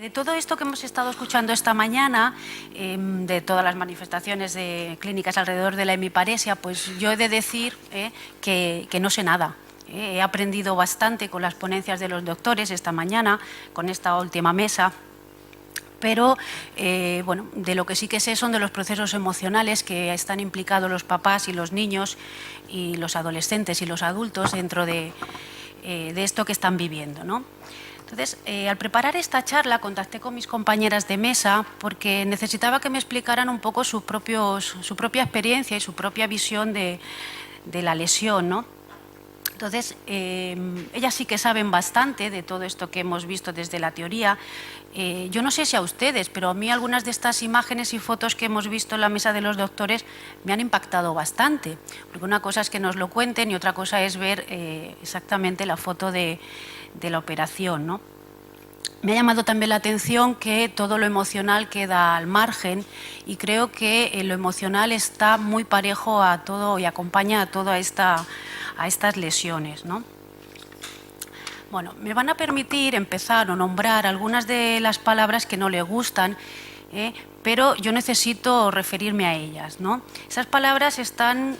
De todo esto que hemos estado escuchando esta mañana, de todas las manifestaciones clínicas alrededor de la hemiparesia, pues yo he de decir que no sé nada. He aprendido bastante con las ponencias de los doctores esta mañana, con esta última mesa, pero bueno, de lo que sí que sé son de los procesos emocionales que están implicados los papás y los niños y los adolescentes y los adultos dentro de esto que están viviendo, ¿no? Entonces, al preparar esta charla contacté con mis compañeras de mesa porque necesitaba que me explicaran un poco su propia experiencia y su propia visión de la lesión, ¿no? Entonces, ellas sí que saben bastante de todo esto que hemos visto desde la teoría. Yo no sé si a ustedes, pero a mí algunas de estas imágenes y fotos que hemos visto en la mesa de los doctores me han impactado bastante. Porque una cosa es que nos lo cuenten y otra cosa es ver exactamente la foto de la operación, ¿no? Me ha llamado también la atención que todo lo emocional queda al margen y creo que lo emocional está muy parejo a todo y acompaña a estas lesiones, ¿no? Bueno, me van a permitir empezar o nombrar algunas de las palabras que no le gustan, pero yo necesito referirme a ellas, ¿no? Esas palabras están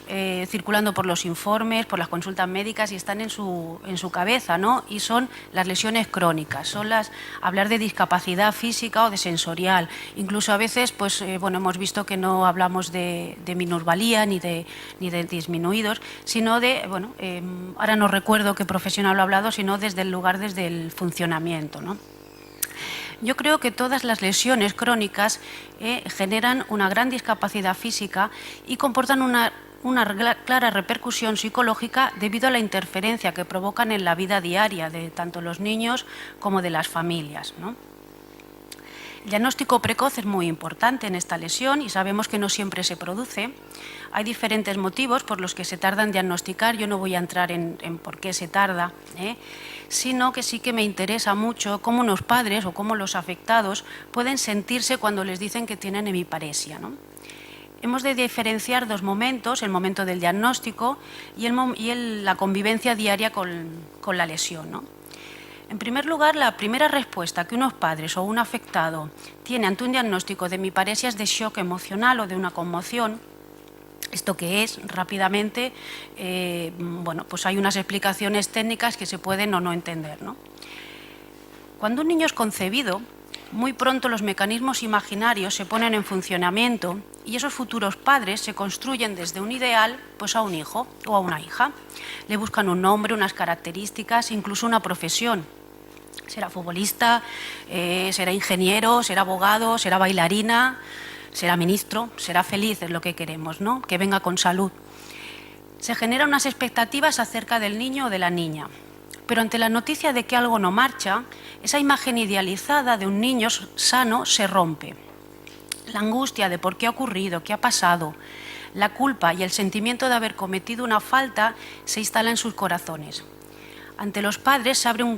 circulando por los informes, por las consultas médicas y están en su cabeza, ¿no? Y son las lesiones crónicas, son hablar de discapacidad física o de sensorial. Incluso a veces, pues, bueno, hemos visto que no hablamos de minusvalía ni de disminuidos, sino de, bueno, ahora no recuerdo qué profesional lo ha hablado, sino desde el funcionamiento, ¿no? Yo creo que todas las lesiones crónicas generan una gran discapacidad física y comportan una clara repercusión psicológica debido a la interferencia que provocan en la vida diaria de tanto los niños como de las familias, ¿no? El diagnóstico precoz es muy importante en esta lesión y sabemos que no siempre se produce. Hay diferentes motivos por los que se tarda en diagnosticar. Yo no voy a entrar en por qué se tarda, sino que sí que me interesa mucho cómo los padres o cómo los afectados pueden sentirse cuando les dicen que tienen hemiparesia, ¿no? Hemos de diferenciar dos momentos, el momento del diagnóstico y la convivencia diaria con la lesión, ¿no? En primer lugar, la primera respuesta que unos padres o un afectado tiene ante un diagnóstico de hemiparesia es de shock emocional o de una conmoción. ¿Esto qué es? Rápidamente, bueno, pues hay unas explicaciones técnicas que se pueden o no entender, ¿no? Cuando un niño es concebido, muy pronto los mecanismos imaginarios se ponen en funcionamiento y esos futuros padres se construyen desde un ideal pues a un hijo o a una hija. Le buscan un nombre, unas características, incluso una profesión. Será futbolista, será ingeniero, será abogado, será bailarina, será ministro, será feliz, es lo que queremos, ¿no? Que venga con salud. Se generan unas expectativas acerca del niño o de la niña, pero ante la noticia de que algo no marcha, esa imagen idealizada de un niño sano se rompe. La angustia de por qué ha ocurrido, qué ha pasado, la culpa y el sentimiento de haber cometido una falta se instala en sus corazones. Ante los padres se abre un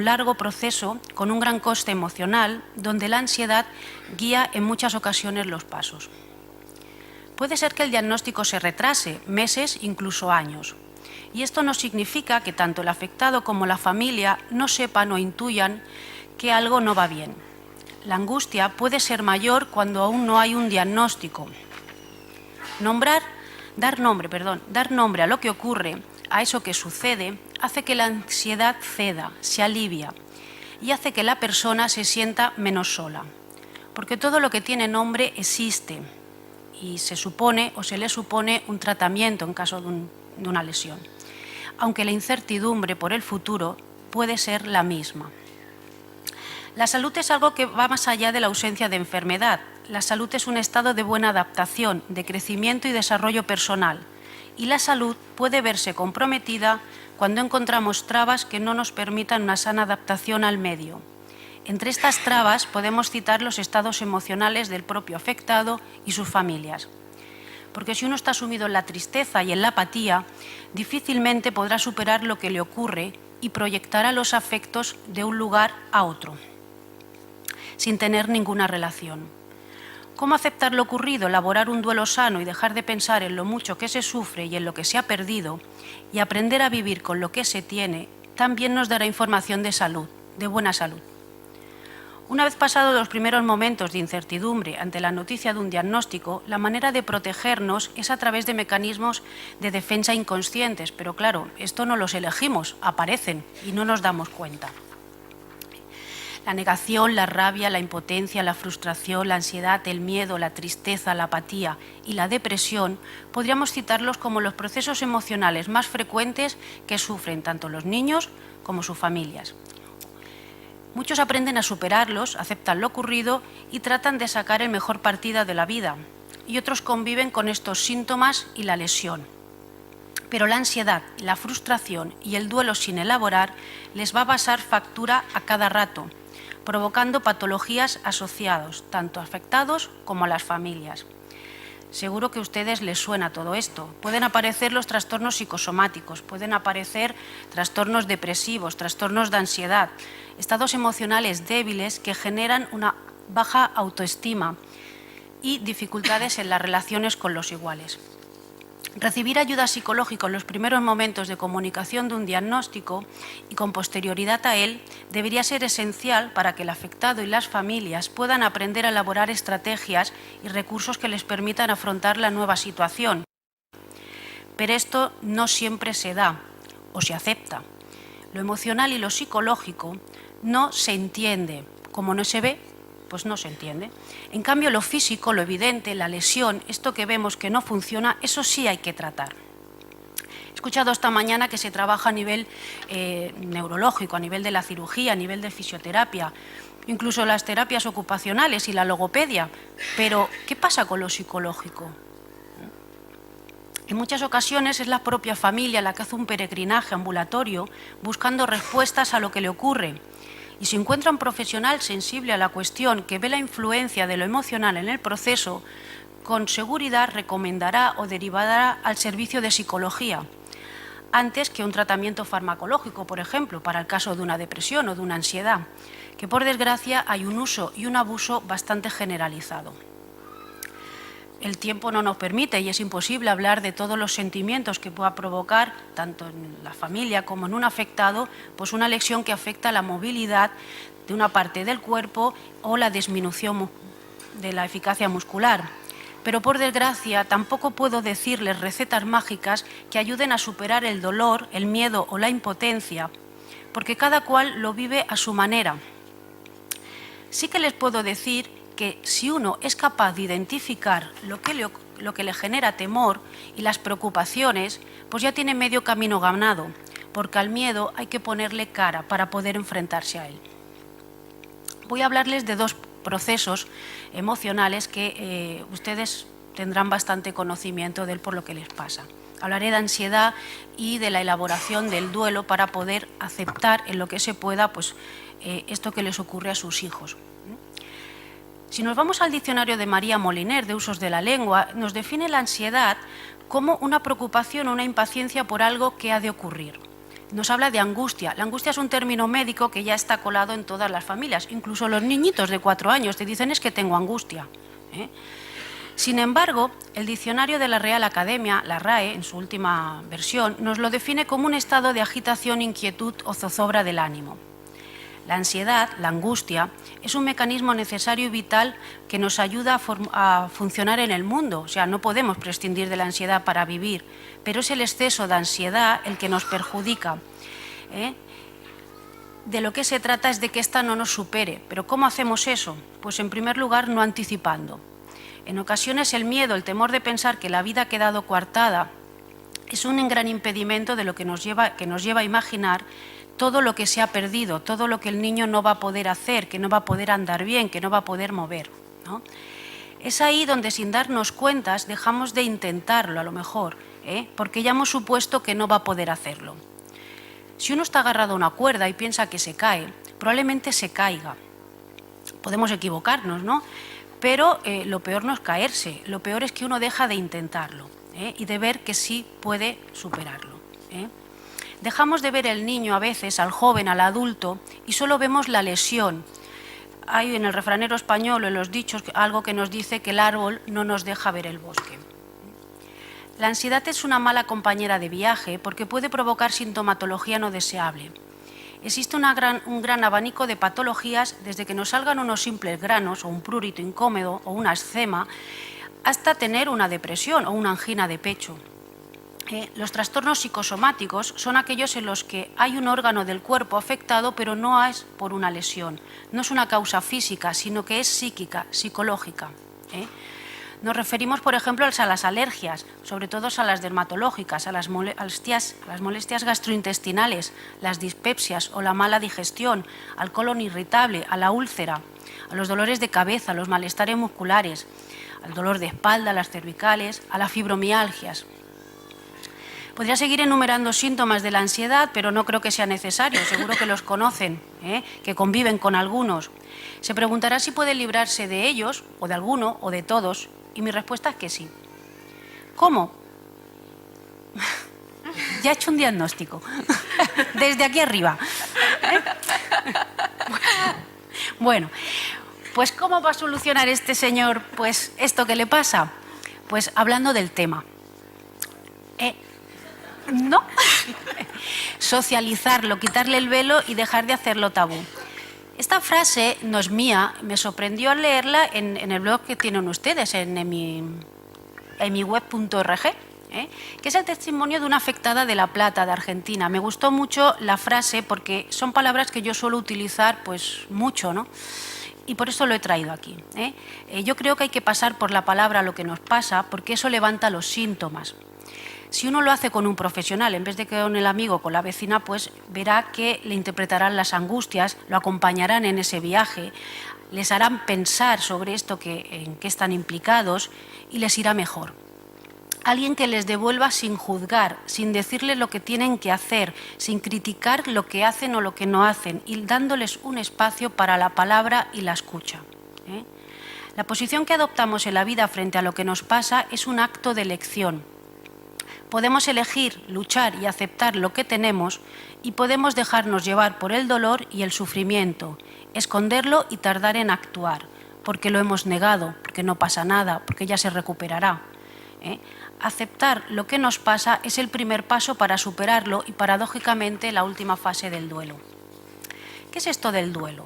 largo proceso con un gran coste emocional, donde la ansiedad guía en muchas ocasiones los pasos. Puede ser que el diagnóstico se retrase, meses, incluso años. Y esto no significa que tanto el afectado como la familia no sepan o intuyan que algo no va bien. La angustia puede ser mayor cuando aún no hay un diagnóstico. Dar nombre a lo que ocurre, a eso que sucede, hace que la ansiedad ceda, se alivia y hace que la persona se sienta menos sola. Porque todo lo que tiene nombre existe y se supone o se le supone un tratamiento en caso de una lesión, aunque la incertidumbre por el futuro puede ser la misma. La salud es algo que va más allá de la ausencia de enfermedad. La salud es un estado de buena adaptación, de crecimiento y desarrollo personal. Y la salud puede verse comprometida cuando encontramos trabas que no nos permitan una sana adaptación al medio. Entre estas trabas podemos citar los estados emocionales del propio afectado y sus familias. Porque si uno está sumido en la tristeza y en la apatía, difícilmente podrá superar lo que le ocurre y proyectará los afectos de un lugar a otro, sin tener ninguna relación. ¿Cómo aceptar lo ocurrido, elaborar un duelo sano y dejar de pensar en lo mucho que se sufre y en lo que se ha perdido y aprender a vivir con lo que se tiene, también nos dará información de salud, de buena salud? Una vez pasados los primeros momentos de incertidumbre ante la noticia de un diagnóstico, la manera de protegernos es a través de mecanismos de defensa inconscientes, pero claro, esto no los elegimos, aparecen y no nos damos cuenta. La negación, la rabia, la impotencia, la frustración, la ansiedad, el miedo, la tristeza, la apatía y la depresión podríamos citarlos como los procesos emocionales más frecuentes que sufren tanto los niños como sus familias. Muchos aprenden a superarlos, aceptan lo ocurrido y tratan de sacar el mejor partido de la vida, y otros conviven con estos síntomas y la lesión. Pero la ansiedad, la frustración y el duelo sin elaborar les va a pasar factura a cada rato, provocando patologías asociadas, tanto a afectados como a las familias. Seguro que a ustedes les suena todo esto. Pueden aparecer los trastornos psicosomáticos, pueden aparecer trastornos depresivos, trastornos de ansiedad, estados emocionales débiles que generan una baja autoestima y dificultades en las relaciones con los iguales. Recibir ayuda psicológica en los primeros momentos de comunicación de un diagnóstico y con posterioridad a él debería ser esencial para que el afectado y las familias puedan aprender a elaborar estrategias y recursos que les permitan afrontar la nueva situación. Pero esto no siempre se da o se acepta. Lo emocional y lo psicológico no se entiende. Como no se ve, pues no se entiende. En cambio, lo físico, lo evidente, la lesión, esto que vemos que no funciona, eso sí hay que tratar. He escuchado esta mañana que se trabaja a nivel neurológico, a nivel de la cirugía, a nivel de fisioterapia, incluso las terapias ocupacionales y la logopedia. Pero, ¿qué pasa con lo psicológico? En muchas ocasiones es la propia familia la que hace un peregrinaje ambulatorio buscando respuestas a lo que le ocurre. Y si encuentra un profesional sensible a la cuestión que ve la influencia de lo emocional en el proceso, con seguridad recomendará o derivará al servicio de psicología, antes que un tratamiento farmacológico, por ejemplo, para el caso de una depresión o de una ansiedad, que por desgracia hay un uso y un abuso bastante generalizado. El tiempo no nos permite y es imposible hablar de todos los sentimientos que pueda provocar, tanto en la familia como en un afectado, pues una lesión que afecta a la movilidad de una parte del cuerpo o la disminución de la eficacia muscular. Pero por desgracia tampoco puedo decirles recetas mágicas que ayuden a superar el dolor, el miedo o la impotencia, porque cada cual lo vive a su manera. Sí que les puedo decir que si uno es capaz de identificar lo que le genera temor y las preocupaciones, pues ya tiene medio camino ganado, porque al miedo hay que ponerle cara para poder enfrentarse a él. Voy a hablarles de dos procesos emocionales que ustedes tendrán bastante conocimiento de él por lo que les pasa. Hablaré de ansiedad y de la elaboración del duelo para poder aceptar en lo que se pueda pues, esto que les ocurre a sus hijos. Si nos vamos al diccionario de María Moliner de usos de la lengua, nos define la ansiedad como una preocupación o una impaciencia por algo que ha de ocurrir. Nos habla de angustia. La angustia es un término médico que ya está colado en todas las familias. Incluso los niñitos de 4 años te dicen es que tengo angustia. Sin embargo, el diccionario de la Real Academia, la RAE, en su última versión, nos lo define como un estado de agitación, inquietud o zozobra del ánimo. La ansiedad, la angustia, es un mecanismo necesario y vital que nos ayuda a funcionar en el mundo. O sea, no podemos prescindir de la ansiedad para vivir, pero es el exceso de ansiedad el que nos perjudica. De lo que se trata es de que ésta no nos supere. ¿Pero cómo hacemos eso? Pues en primer lugar, no anticipando. En ocasiones el miedo, el temor de pensar que la vida ha quedado coartada, es un gran impedimento de lo que nos lleva a imaginar todo lo que se ha perdido, todo lo que el niño no va a poder hacer, que no va a poder andar bien, que no va a poder mover, ¿no? Es ahí donde sin darnos cuentas dejamos de intentarlo a lo mejor, porque ya hemos supuesto que no va a poder hacerlo. Si uno está agarrado a una cuerda y piensa que se cae, probablemente se caiga. Podemos equivocarnos, ¿no? Pero lo peor no es caerse, lo peor es que uno deja de intentarlo y de ver que sí puede superarlo. Dejamos de ver el niño a veces, al joven, al adulto, y solo vemos la lesión. Hay en el refranero español o en los dichos algo que nos dice que el árbol no nos deja ver el bosque. La ansiedad es una mala compañera de viaje porque puede provocar sintomatología no deseable. Existe un gran abanico de patologías, desde que nos salgan unos simples granos o un prurito incómodo o una eczema, hasta tener una depresión o una angina de pecho. Los trastornos psicosomáticos son aquellos en los que hay un órgano del cuerpo afectado, pero no es por una lesión. No es una causa física, sino que es psíquica, psicológica. Nos referimos, por ejemplo, a las alergias, sobre todo a las dermatológicas, a las molestias gastrointestinales, las dispepsias o la mala digestión, al colon irritable, a la úlcera, a los dolores de cabeza, a los malestares musculares, al dolor de espalda, a las cervicales, a las fibromialgias. Podría seguir enumerando síntomas de la ansiedad, pero no creo que sea necesario, seguro que los conocen, que conviven con algunos. Se preguntará si puede librarse de ellos, o de alguno, o de todos, y mi respuesta es que sí. ¿Cómo? Ya he hecho un diagnóstico, desde aquí arriba. Bueno, pues ¿cómo va a solucionar este señor pues esto que le pasa? Pues hablando del tema. No, socializarlo, quitarle el velo y dejar de hacerlo tabú. Esta frase no es mía, me sorprendió al leerla en el blog que tienen ustedes, en mi web.org, que es el testimonio de una afectada de La Plata, de Argentina. Me gustó mucho la frase porque son palabras que yo suelo utilizar pues mucho, ¿no? Y por eso lo he traído aquí. Yo creo que hay que pasar por la palabra lo que nos pasa, porque eso levanta los síntomas. Si uno lo hace con un profesional, en vez de con el amigo, con la vecina, pues verá que le interpretarán las angustias, lo acompañarán en ese viaje, les harán pensar sobre esto en qué están implicados y les irá mejor. Alguien que les devuelva sin juzgar, sin decirles lo que tienen que hacer, sin criticar lo que hacen o lo que no hacen y dándoles un espacio para la palabra y la escucha. La posición que adoptamos en la vida frente a lo que nos pasa es un acto de elección. Podemos elegir, luchar y aceptar lo que tenemos y podemos dejarnos llevar por el dolor y el sufrimiento, esconderlo y tardar en actuar, porque lo hemos negado, porque no pasa nada, porque ya se recuperará. Aceptar lo que nos pasa es el primer paso para superarlo y, paradójicamente, la última fase del duelo. ¿Qué es esto del duelo?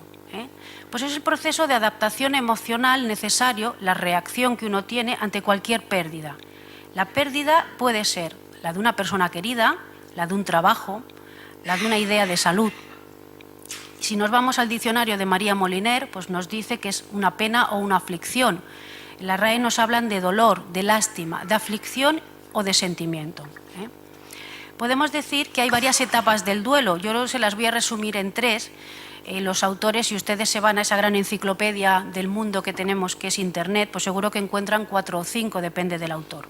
Pues es el proceso de adaptación emocional necesario, la reacción que uno tiene ante cualquier pérdida. La pérdida puede ser la de una persona querida, la de un trabajo, la de una idea de salud. Si nos vamos al diccionario de María Moliner, pues nos dice que es una pena o una aflicción. En la RAE nos hablan de dolor, de lástima, de aflicción o de sentimiento. Podemos decir que hay varias etapas del duelo. Yo se las voy a resumir en tres. Los autores, si ustedes se van a esa gran enciclopedia del mundo que tenemos, que es Internet, pues seguro que encuentran 4 o 5, depende del autor.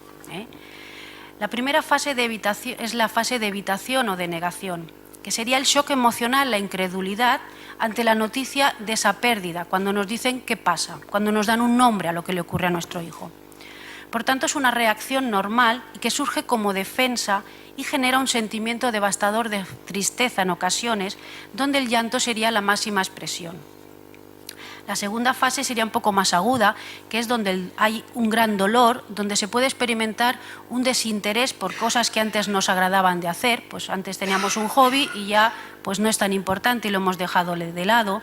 La primera fase de evitación es la fase de evitación o de negación, que sería el shock emocional, la incredulidad ante la noticia de esa pérdida, cuando nos dicen qué pasa, cuando nos dan un nombre a lo que le ocurre a nuestro hijo. Por tanto, es una reacción normal y que surge como defensa y genera un sentimiento devastador de tristeza en ocasiones, donde el llanto sería la máxima expresión. La segunda fase sería un poco más aguda, que es donde hay un gran dolor, donde se puede experimentar un desinterés por cosas que antes nos agradaban de hacer. Pues antes teníamos un hobby y ya pues no es tan importante y lo hemos dejado de lado.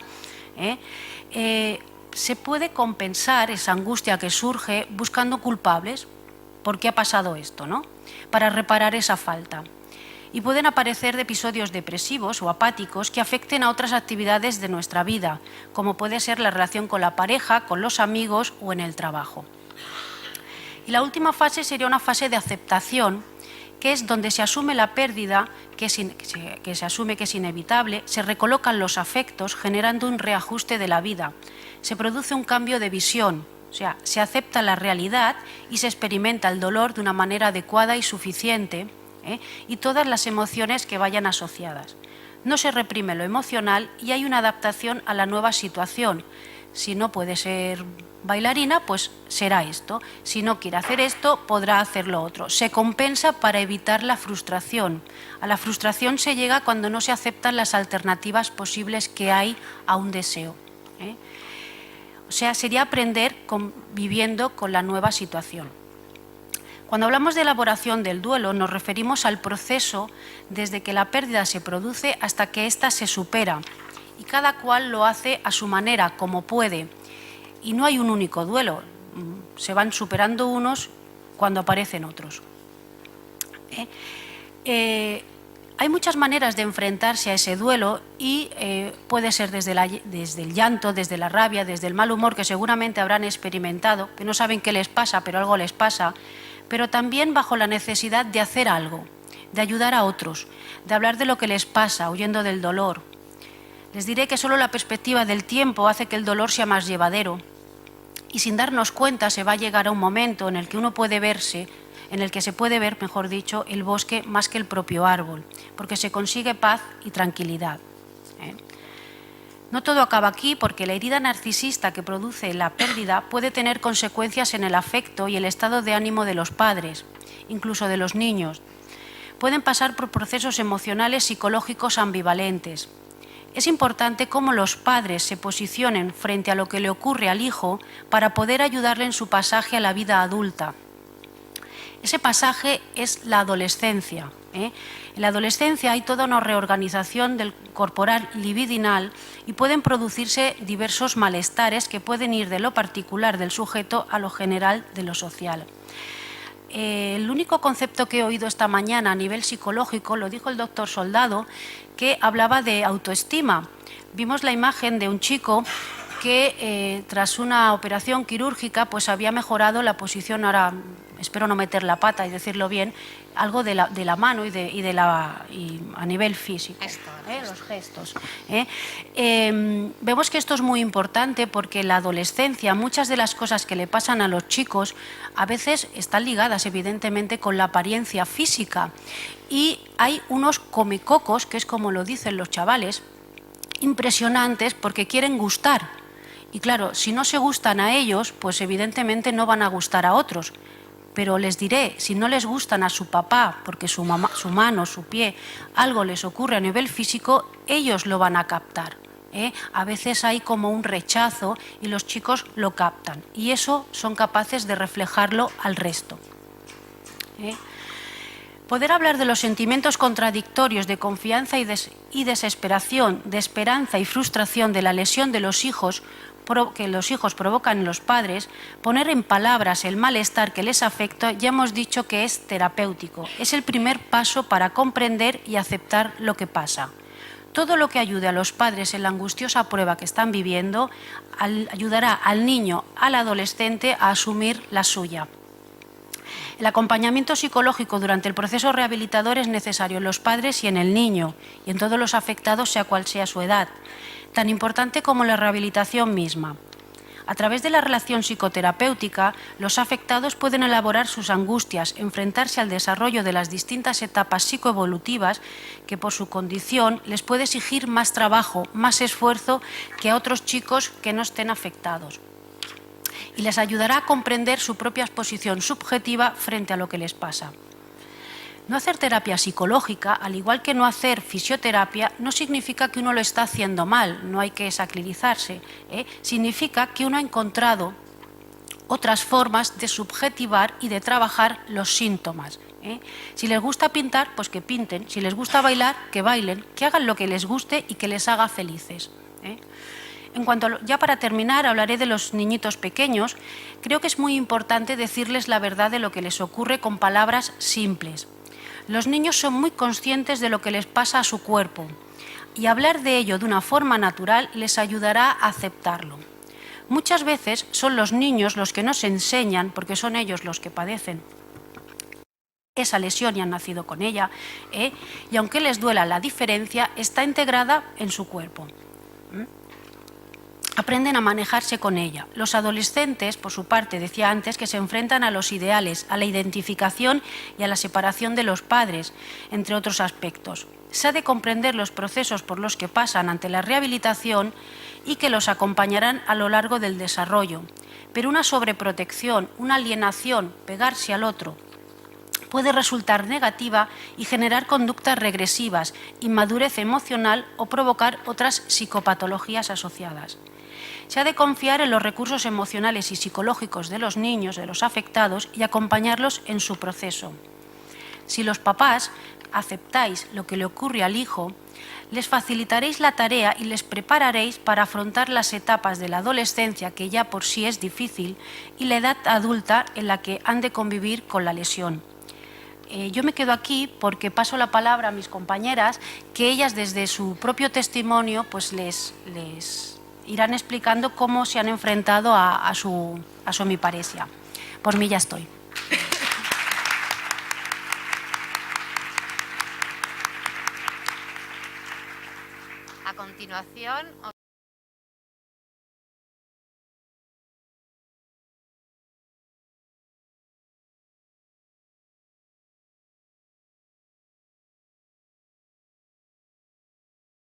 Se puede compensar esa angustia que surge buscando culpables. ¿Por qué ha pasado esto, no? Para reparar esa falta. Y pueden aparecer episodios depresivos o apáticos que afecten a otras actividades de nuestra vida, como puede ser la relación con la pareja, con los amigos o en el trabajo. Y la última fase sería una fase de aceptación, que es donde se asume la pérdida, que se asume que es inevitable, se recolocan los afectos generando un reajuste de la vida, se produce un cambio de visión, o sea, se acepta la realidad y se experimenta el dolor de una manera adecuada y suficiente, y todas las emociones que vayan asociadas. No se reprime lo emocional y hay una adaptación a la nueva situación. Si no puede ser bailarina, pues será esto. Si no quiere hacer esto, podrá hacer lo otro. Se compensa para evitar la frustración. A la frustración se llega cuando no se aceptan las alternativas posibles que hay a un deseo. O sea, sería aprender viviendo con la nueva situación. Cuando hablamos de elaboración del duelo, nos referimos al proceso desde que la pérdida se produce hasta que ésta se supera, y cada cual lo hace a su manera, como puede. Y no hay un único duelo, se van superando unos cuando aparecen otros. Hay muchas maneras de enfrentarse a ese duelo y puede ser desde el llanto, desde la rabia, desde el mal humor que seguramente habrán experimentado, que no saben qué les pasa, pero algo les pasa, pero también bajo la necesidad de hacer algo, de ayudar a otros, de hablar de lo que les pasa, huyendo del dolor. Les diré que solo la perspectiva del tiempo hace que el dolor sea más llevadero, y sin darnos cuenta se va a llegar a un momento en el que uno puede verse, en el que se puede ver, mejor dicho, el bosque más que el propio árbol, porque se consigue paz y tranquilidad. No todo acaba aquí, porque la herida narcisista que produce la pérdida puede tener consecuencias en el afecto y el estado de ánimo de los padres, incluso de los niños. Pueden pasar por procesos emocionales psicológicos ambivalentes. Es importante cómo los padres se posicionen frente a lo que le ocurre al hijo para poder ayudarle en su pasaje a la vida adulta. Ese pasaje es la adolescencia. En la adolescencia hay toda una reorganización del corporal libidinal y pueden producirse diversos malestares que pueden ir de lo particular del sujeto a lo general de lo social. El único concepto que he oído esta mañana a nivel psicológico lo dijo el doctor Soldado, que hablaba de autoestima. Vimos la imagen de un chico que tras una operación quirúrgica pues había mejorado la posición, ahora espero no meter la pata y decirlo bien, algo de la mano y a nivel físico, los gestos. Vemos que esto es muy importante porque en la adolescencia muchas de las cosas que le pasan a los chicos a veces están ligadas evidentemente con la apariencia física, y hay unos comecocos, que es como lo dicen los chavales, impresionantes porque quieren gustar. Y claro, si no se gustan a ellos, pues evidentemente no van a gustar a otros. Pero les diré, si no les gustan a su papá, porque su mano, su pie, algo les ocurre a nivel físico, ellos lo van a captar. A veces hay como un rechazo y los chicos lo captan. Y eso son capaces de reflejarlo al resto. Poder hablar de los sentimientos contradictorios de confianza y desesperación, de esperanza y frustración de la lesión de los hijos que los hijos provocan en los padres, poner en palabras el malestar que les afecta, ya hemos dicho que es terapéutico. Es el primer paso para comprender y aceptar lo que pasa. Todo lo que ayude a los padres en la angustiosa prueba que están viviendo ayudará al niño, al adolescente, a asumir la suya. El acompañamiento psicológico durante el proceso rehabilitador es necesario en los padres y en el niño, y en todos los afectados, sea cual sea su edad, tan importante como la rehabilitación misma. A través de la relación psicoterapéutica, los afectados pueden elaborar sus angustias, enfrentarse al desarrollo de las distintas etapas psicoevolutivas que por su condición les puede exigir más trabajo, más esfuerzo que a otros chicos que no estén afectados. Y les ayudará a comprender su propia posición subjetiva frente a lo que les pasa. No hacer terapia psicológica, al igual que no hacer fisioterapia, no significa que uno lo está haciendo mal, no hay que sacralizarse. Significa que uno ha encontrado otras formas de subjetivar y de trabajar los síntomas. Si les gusta pintar, pues que pinten. Si les gusta bailar, que bailen, que hagan lo que les guste y que les haga felices. En cuanto ya para terminar, hablaré de los niñitos pequeños. Creo que es muy importante decirles la verdad de lo que les ocurre con palabras simples. Los niños son muy conscientes de lo que les pasa a su cuerpo y hablar de ello de una forma natural les ayudará a aceptarlo. Muchas veces son los niños los que nos enseñan, porque son ellos los que padecen esa lesión y han nacido con ella, y aunque les duela la diferencia, está integrada en su cuerpo. Aprenden a manejarse con ella. Los adolescentes, por su parte, decía antes, que se enfrentan a los ideales, a la identificación y a la separación de los padres, entre otros aspectos. Se ha de comprender los procesos por los que pasan ante la rehabilitación y que los acompañarán a lo largo del desarrollo. Pero una sobreprotección, una alienación, pegarse al otro, puede resultar negativa y generar conductas regresivas, inmadurez emocional o provocar otras psicopatologías asociadas. Se ha de confiar en los recursos emocionales y psicológicos de los niños, de los afectados, y acompañarlos en su proceso. Si los papás aceptáis lo que le ocurre al hijo, les facilitaréis la tarea y les prepararéis para afrontar las etapas de la adolescencia, que ya por sí es difícil, y la edad adulta en la que han de convivir con la lesión. Yo me quedo aquí porque paso la palabra a mis compañeras, que ellas desde su propio testimonio pues les irán explicando cómo se han enfrentado a su hemiparesia. Por mí ya estoy. A continuación...